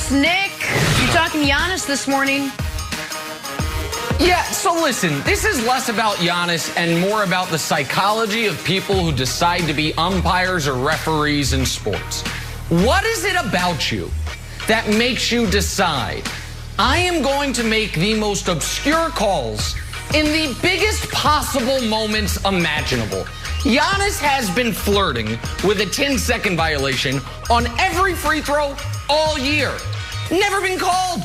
Sports. Nick, you talking Giannis this morning? Yeah, so listen, this is less about Giannis and more about the psychology of people who decide to be umpires or referees in sports. What is it about you that makes you decide, I am going to make the most obscure calls in the biggest possible moments imaginable? Giannis has been flirting with a 10-second violation on every free throw all year. Never been called.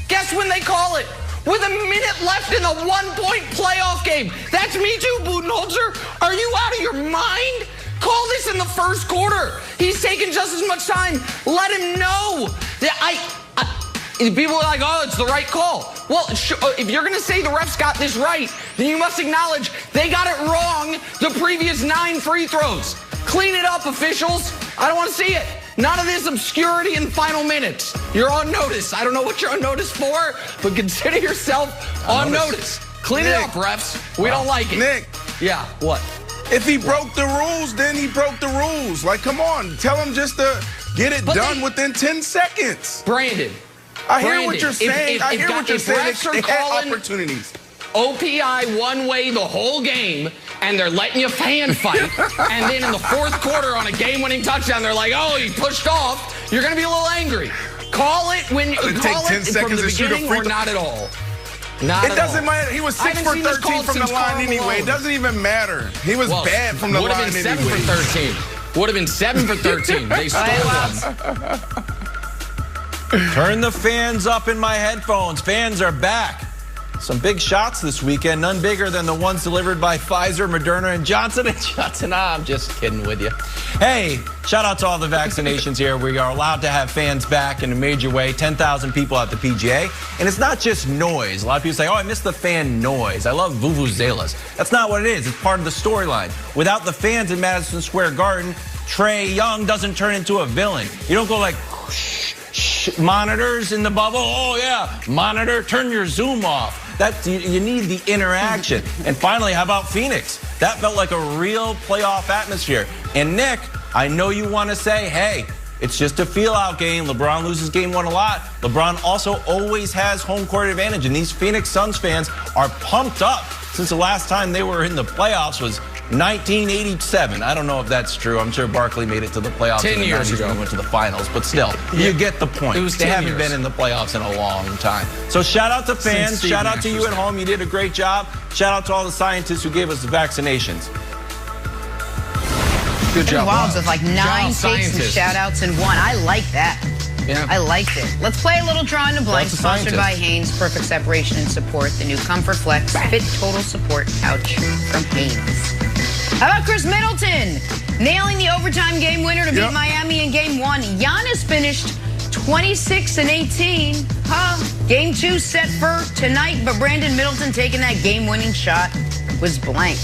Guess when they call it? With a minute left in a one-point playoff game. That's me too, Budenholzer. Are you out of your mind? Call this in the first quarter. He's taking just as much time. Let him know. People are like, oh, it's the right call. Well, if you're going to say the refs got this right, then you must acknowledge they got it wrong the previous 9 free throws. Clean it up, officials. I don't want to see it. None of this obscurity in final minutes. You're on notice. I don't know what you're on notice for, but consider yourself on notice. Clean it up, refs. We don't like it. Nick. Yeah, what? If he broke the rules, then he broke the rules. Like, come on. Tell him just to get it done within 10 seconds. Brandon. I hear what you're saying. I hear what you're saying. They had opportunities. OPI one way the whole game, and they're letting you fan fight. And then in the fourth quarter on a game-winning touchdown, they're like, oh, he pushed off. You're going to be a little angry. Call it when you call it from the beginning or not at all. Not it doesn't matter. He was 6 for 13 from the line anyway. It doesn't even matter. He was bad from the line anyway. Would have been 7 for 13. Would have been 7 for 13. They stole one. Turn the fans up in my headphones. Fans are back. Some big shots this weekend, none bigger than the ones delivered by Pfizer, Moderna, and Johnson & Johnson. I'm just kidding with you. Hey, shout out to all the vaccinations here. We are allowed to have fans back in a major way. 10,000 people at the PGA. And it's not just noise. A lot of people say, oh, I miss the fan noise. I love vuvuzelas. That's not what it is. It's part of the storyline. Without the fans in Madison Square Garden, Trae Young doesn't turn into a villain. You don't go like, monitors in the bubble. Oh, yeah, monitor, turn your Zoom off. You need the interaction. And finally, how about Phoenix? That felt like a real playoff atmosphere. And Nick, I know you want to say, hey, it's just a feel-out game. LeBron loses game 1 a lot. LeBron also always has home court advantage. And these Phoenix Suns fans are pumped up since the last time they were in the playoffs was 1987. I don't know if that's true. I'm sure Barkley made it to the playoffs 10 years ago. Went to the finals, but still, you get the point. They haven't been in the playoffs in a long time. So shout out to fans. Shout out to you at home. You did a great job. Shout out to all the scientists who gave us the vaccinations. Good job. Wow, with like 9 takes and shout outs in one. I like that. Yeah. I liked it. Let's play a little Draw in the Blank, sponsored by Hanes. Perfect separation and support. The new Comfort Flex Fit Total Support Couch from Hanes. How about Chris Middleton nailing the overtime game winner to beat Miami in game 1? Giannis finished 26-18. Game 2 set for tonight, but Brandon Middleton taking that game-winning shot was blank.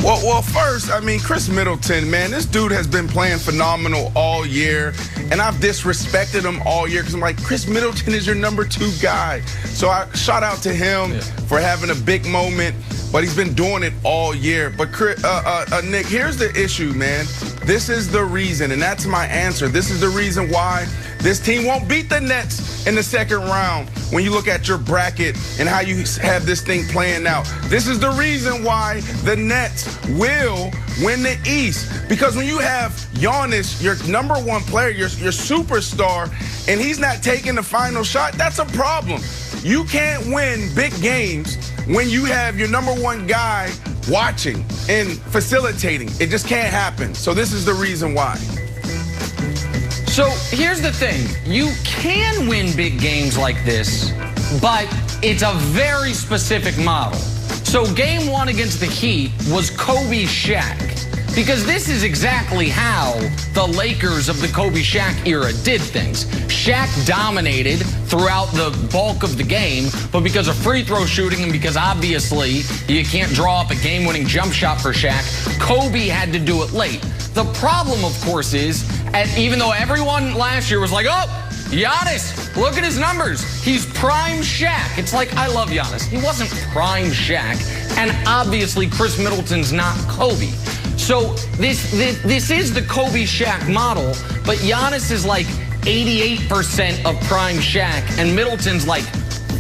Well, first, I mean, Chris Middleton, man, this dude has been playing phenomenal all year, and I've disrespected him all year because I'm like, Chris Middleton is your number 2 guy. So I shout out to him for having a big moment, but he's been doing it all year. But Nick, here's the issue, man. This is the reason, and that's my answer. This is the reason why this team won't beat the Nets in the second round when you look at your bracket and how you have this thing playing out. This is the reason why the Nets will win the East. Because when you have Giannis, your number 1 player, your superstar, and he's not taking the final shot, that's a problem. You can't win big games when you have your number 1 guy watching and facilitating. It just can't happen. So this is the reason why. So here's the thing. You can win big games like this, but it's a very specific model. So game 1 against the Heat was Kobe Shaq, because this is exactly how the Lakers of the Kobe Shaq era did things. Shaq dominated throughout the bulk of the game, but because of free throw shooting and because obviously you can't draw up a game-winning jump shot for Shaq, Kobe had to do it late. The problem, of course, is, even though everyone last year was like, oh, Giannis, look at his numbers. He's prime Shaq. It's like, I love Giannis. He wasn't prime Shaq. And obviously, Chris Middleton's not Kobe. So this is the Kobe Shaq model, but Giannis is like 88% of prime Shaq, and Middleton's like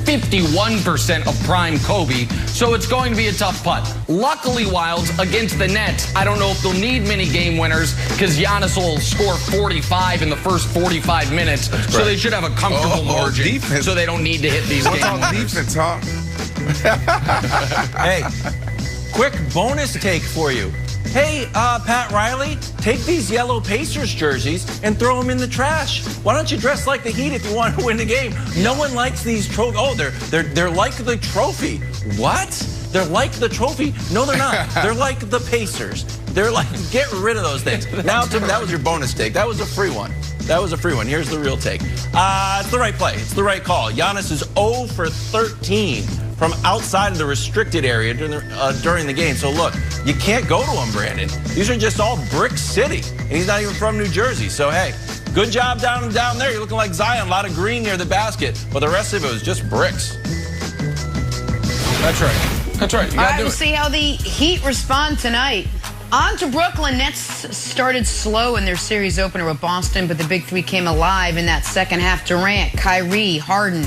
51% of prime Kobe, so it's going to be a tough putt. Luckily, Wilds, against the Nets, I don't know if they'll need many game winners because Giannis will score 45 in the first 45 minutes, so they should have a comfortable margin, defense. so they don't need to hit these game winners. Defense, huh? Hey, quick bonus take for you. Hey, Pat Riley, take these yellow Pacers jerseys and throw them in the trash. Why don't you dress like the Heat if you want to win the game? No one likes these trophies. Oh, they're like the trophy. What? They're like the trophy? No, they're not. They're like the Pacers. They're like, get rid of those things. Now, Tim, that was your bonus take. That was a free one. That was a free one. Here's the real take. It's the right play. It's the right call. Giannis is 0 for 13 from outside of the restricted area during the game. So look, you can't go to him, Brandon. These are just all brick city, and he's not even from New Jersey. So hey, good job down there. You're looking like Zion, a lot of green near the basket, but the rest of it was just bricks. That's right. That's right. You All gotta right, do we'll it. see how the Heat respond tonight. On to Brooklyn. Nets started slow in their series opener with Boston, but the big three came alive in that second half. Durant, Kyrie, Harden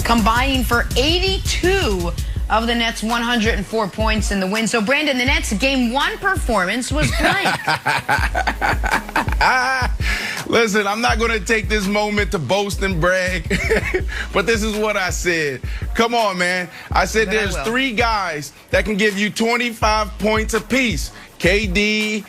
combining for 82 of the Nets' 104 points in the win. So, Brandon, the Nets' Game 1 performance was blank. Listen, I'm not going to take this moment to boast and brag, but this is what I said. Come on, man. I said there's three guys that can give you 25 points apiece. KD,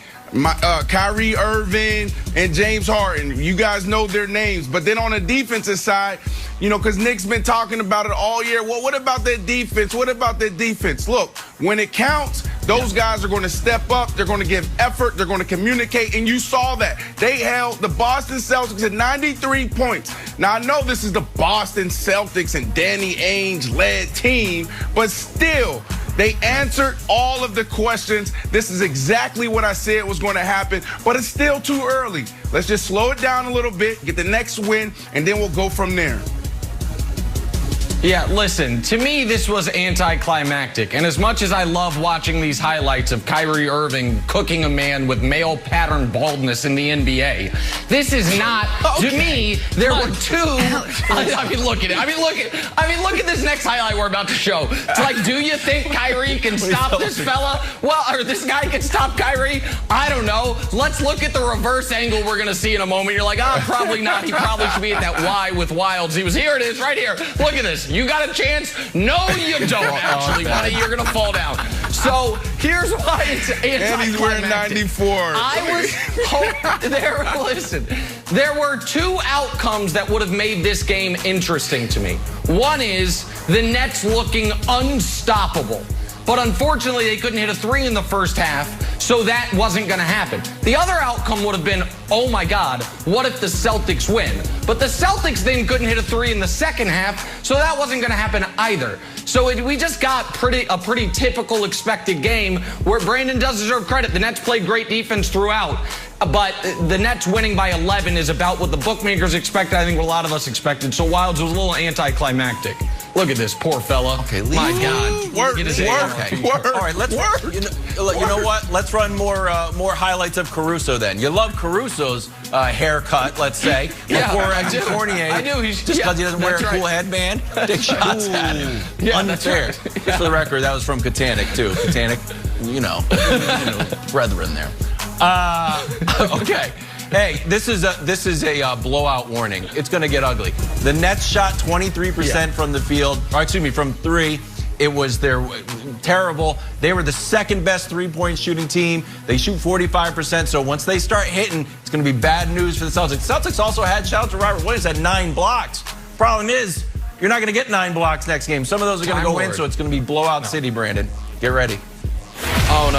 Kyrie Irving, and James Harden. You guys know their names. But then on the defensive side, you know, because Nick's been talking about it all year. Well, what about their defense? What about their defense? Look, when it counts, those guys are going to step up. They're going to give effort. They're going to communicate. And you saw that. They held the Boston Celtics at 93 points. Now, I know this is the Boston Celtics and Danny Ainge-led team, but still, they answered all of the questions. This is exactly what I said was going to happen, but it's still too early. Let's just slow it down a little bit, get the next win, and then we'll go from there. Yeah, listen, to me, this was anticlimactic. And as much as I love watching these highlights of Kyrie Irving cooking a man with male pattern baldness in the NBA, this is not, to me, there were two. I mean, look at it. I mean, look at this next highlight we're about to show. It's like, do you think Kyrie can stop this fella? Well, or this guy can stop Kyrie? I don't know. Let's look at the reverse angle we're going to see in a moment. You're like, probably not. He probably should be at that Y with Wilds. Here it is, right here. Look at this. You got a chance? No, you don't, actually, buddy. You're going to fall down. So here's why it's anticlimactic. And he's wearing 94. Listen, there were two outcomes that would have made this game interesting to me. One is the Nets looking unstoppable. But unfortunately, they couldn't hit a three in the first half, so that wasn't going to happen. The other outcome would have been, oh my God, what if the Celtics win? But the Celtics then couldn't hit a three in the second half, so that wasn't going to happen either. So we just got a pretty typical expected game where Brandon does deserve credit. The Nets played great defense throughout. But the Nets winning by 11 is about what the bookmakers expected. I think what a lot of us expected. So Wilds was a little anticlimactic. Look at this poor fella. Okay, my God. Work. All right, let's. You know what? Let's run more highlights of Caruso then. You love Caruso's haircut, let's say. Before Cornier. I do. Just because he doesn't wear a cool headband. Take shots at him. Yeah, unfair. That's right. Just for the record, that was from Katanec too. Katanec, you know, brethren there. Okay. Hey, this is a blowout warning. It's going to get ugly. The Nets shot 23% from the field, or excuse me, from three. It was terrible. They were the second best three-point shooting team. They shoot 45%. So once they start hitting, it's going to be bad news for the Celtics. Celtics also had, shout out to Robert Williams, had 9 blocks. Problem is, you're not going to get 9 blocks next game. Some of those are going to go in, so it's going to be blowout city, Brandon. Get ready. Oh, no.